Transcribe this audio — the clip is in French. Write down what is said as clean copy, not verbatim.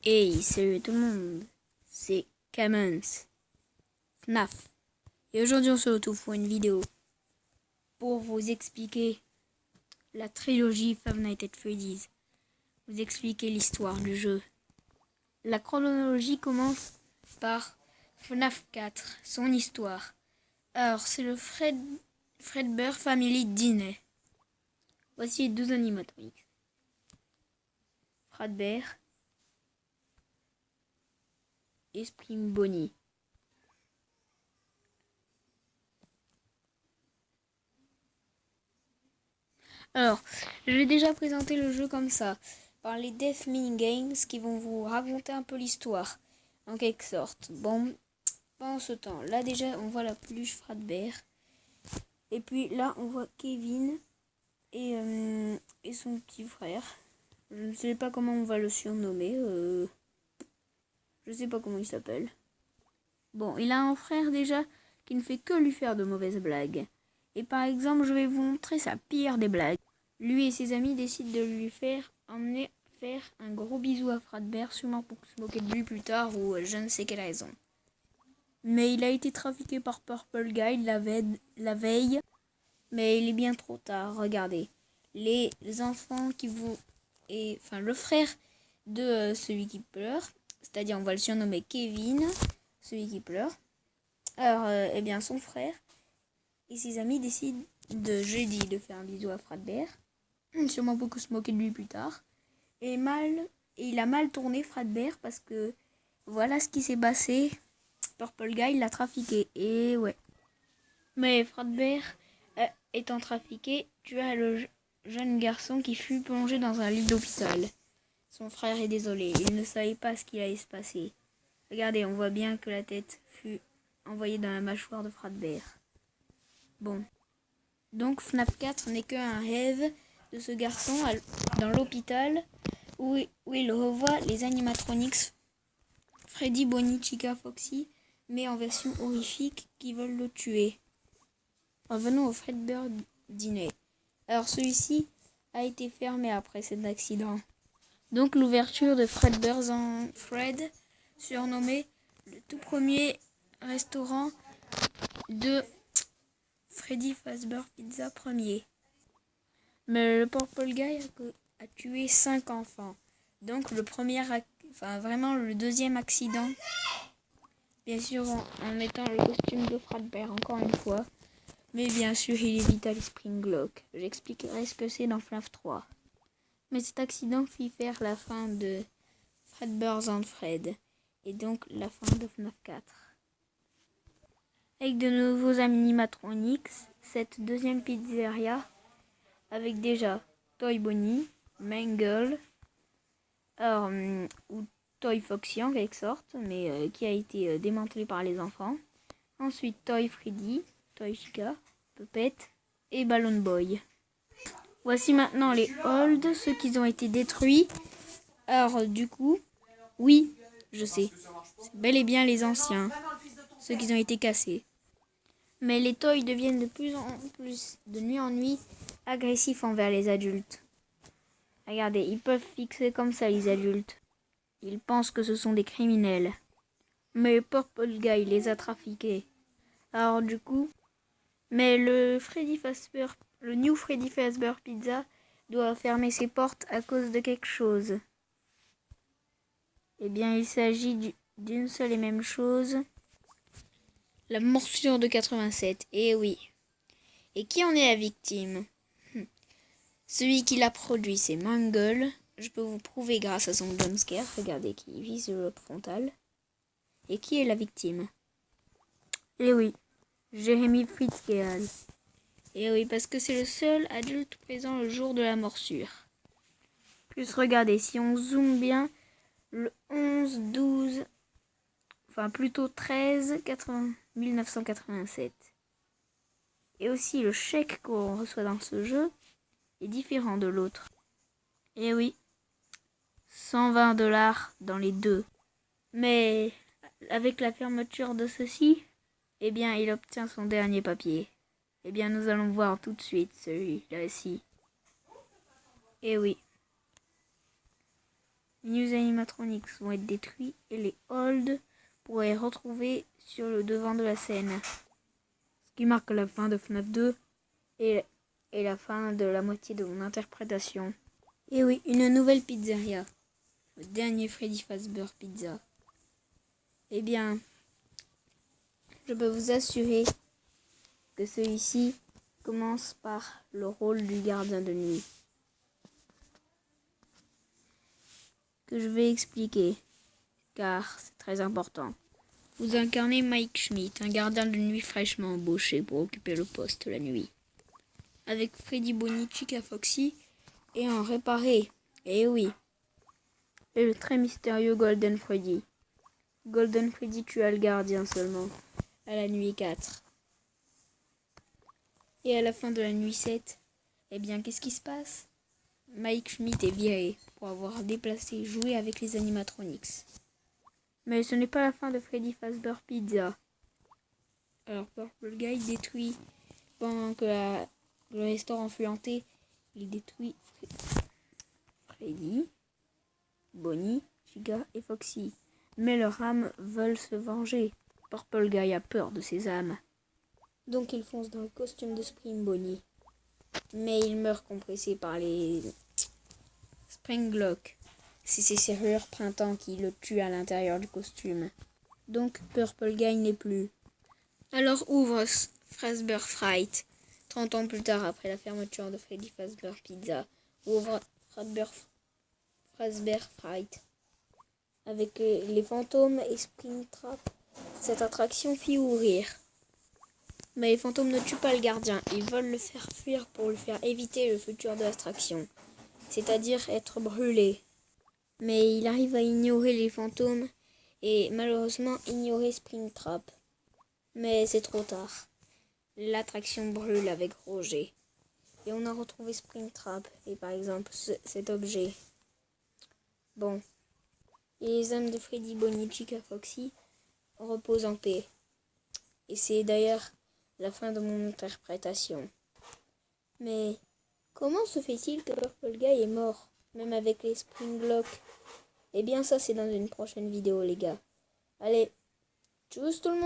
Hey, salut tout le monde, c'est Kamens, FNAF. Et aujourd'hui on se retrouve pour une vidéo pour vous expliquer la trilogie Five Nights at Freddy's. Vous expliquer l'histoire du jeu. La chronologie commence par FNAF 4, son histoire. Alors c'est le Fredbear Family Diner. Voici les 12 animatroniques. Fredbear et Spring Bonnie. Alors, je vais déjà présenter le jeu comme ça, par les Death Mini Games qui vont vous raconter un peu l'histoire, en quelque sorte. Bon, pendant ce temps, là déjà on voit la peluche Fredbear, et puis là on voit Kevin et son petit frère. Je ne sais pas comment on va le surnommer, je sais pas comment il s'appelle. Bon, il a un frère déjà qui ne fait que lui faire de mauvaises blagues. Et par exemple, je vais vous montrer sa pire des blagues. Lui et ses amis décident de lui emmener faire un gros bisou à Fredbear, sûrement pour se moquer de lui plus tard ou je ne sais quelle raison. Mais il a été trafiqué par Purple Guy la veille, mais il est bien trop tard. Regardez, les enfants qui vous... Enfin, le frère de celui qui pleure, c'est-à-dire on va le surnommer Kevin, celui qui pleure. Alors, eh bien, son frère et ses amis décident de faire un bisou à Fredbear, sûrement pour se moquer de lui plus tard. Et il a mal tourné Fredbear parce que voilà ce qui s'est passé. Purple Guy l'a trafiqué. Et ouais. Mais Fredbear étant trafiqué, tua le jeune garçon qui fut plongé dans un lit d'hôpital. Son frère est désolé, il ne savait pas ce qui allait se passer. Regardez, on voit bien que la tête fut envoyée dans la mâchoire de Fredbear. Bon. Donc FNAF 4 n'est qu'un rêve de ce garçon dans l'hôpital où il revoit les animatronics Freddy, Bonnie, Chica, Foxy, mais en version horrifique qui veulent le tuer. Revenons au Fredbear Diner. Alors celui-ci a été fermé après cet accident. Donc l'ouverture de Fredbear's en Fred, surnommé le tout premier restaurant de Freddy Fazbear Pizza premier. Mais le Purple Guy a tué 5 enfants. Donc le vraiment le deuxième accident. Bien sûr en mettant le costume de Fredbear encore une fois. Mais bien sûr il évita les Springlock. J'expliquerai ce que c'est dans FNAF 3. Mais cet accident fit faire la fin de Fredbear's and Fred. Et donc la fin de FNAF 4. Avec de nouveaux animatronics, cette deuxième pizzeria avec déjà Toy Bonnie, Mangle, ou Toy Foxy en quelque sorte, mais qui a été démantelé par les enfants. Ensuite Toy Freddy, Toy Chica, Puppet et Balloon Boy. Voici maintenant les Old, ceux qui ont été détruits. Alors du coup, oui, je sais, c'est bel et bien les anciens, ceux qui ont été cassés. Mais les toys deviennent de plus en plus, de nuit en nuit, agressifs envers les adultes. Regardez, ils peuvent fixer comme ça les adultes. Ils pensent que ce sont des criminels. Mais Purple Guy les a trafiqués. Alors du coup, mais le New Freddy Fazbear Pizza doit fermer ses portes à cause de quelque chose. Eh bien, il s'agit d'une seule et même chose. La morsure de 87, eh oui. Et qui en est la victime? Celui qui l'a produit, c'est Mangle. Je peux vous prouver grâce à son jumpscare. Regardez, qui vise le lobe frontal. Et qui est la victime? Eh oui, Jeremy Fitzgerald. Eh oui, parce que c'est le seul adulte présent le jour de la morsure. Plus regardez, si on zoome bien, le 11-12... Enfin, plutôt 13-1987. Et aussi, le chèque qu'on reçoit dans ce jeu est différent de l'autre. Et oui, 120$ dans les deux. Mais avec la fermeture de ceci, eh bien, il obtient son dernier papier. Eh bien, nous allons voir tout de suite celui-là-ci. Et oui. Les News Animatronics vont être détruits et les Old pourraient être retrouvés sur le devant de la scène. Ce qui marque la fin de FNAF 2 et la fin de la moitié de mon interprétation. Et oui, une nouvelle pizzeria. Le dernier Freddy Fazbear Pizza. Eh bien, je peux vous assurer que celui-ci commence par le rôle du gardien de nuit. Que je vais expliquer, car c'est très important. Vous incarnez Mike Schmidt, un gardien de nuit fraîchement embauché pour occuper le poste la nuit. Avec Freddy, Bonnie, Chica, Foxy et un réparé. Eh oui. Et le très mystérieux Golden Freddy. Golden Freddy tua le gardien seulement, à la nuit 4. Et à la fin de la nuit 7, eh bien, qu'est-ce qui se passe? Mike Schmidt est viré pour avoir déplacé joué avec les animatronics. Mais ce n'est pas la fin de Freddy Fazbear Pizza. Alors Purple Guy détruit, pendant que le restaurant fut hanté, il détruit Freddy, Bonnie, Chica et Foxy. Mais leurs âmes veulent se venger. Purple Guy a peur de ses âmes. Donc il fonce dans le costume de Spring Bonnie. Mais il meurt compressé par les Springlock. C'est ses serrures printemps qui le tuent à l'intérieur du costume. Donc Purple Guy n'est plus. Alors ouvre Fazbear Fright. 30 ans plus tard, après la fermeture de Freddy Fazbear Pizza, ouvre Fazbear Fright. Avec les fantômes et Springtrap, cette attraction fit ouvrir. Mais les fantômes ne tuent pas le gardien, ils veulent le faire fuir pour lui faire éviter le futur de l'attraction, c'est-à-dire être brûlé. Mais il arrive à ignorer les fantômes et malheureusement ignorer Springtrap. Mais c'est trop tard. L'attraction brûle avec Roger. Et on a retrouvé Springtrap et par exemple cet objet. Bon. Et les âmes de Freddy, Bonnie, Chica, Foxy reposent en paix. Et c'est d'ailleurs la fin de mon interprétation. Mais comment se fait-il que Purple Guy est mort, même avec les Springlock? Eh bien ça c'est dans une prochaine vidéo les gars. Allez, tchuss tout le monde!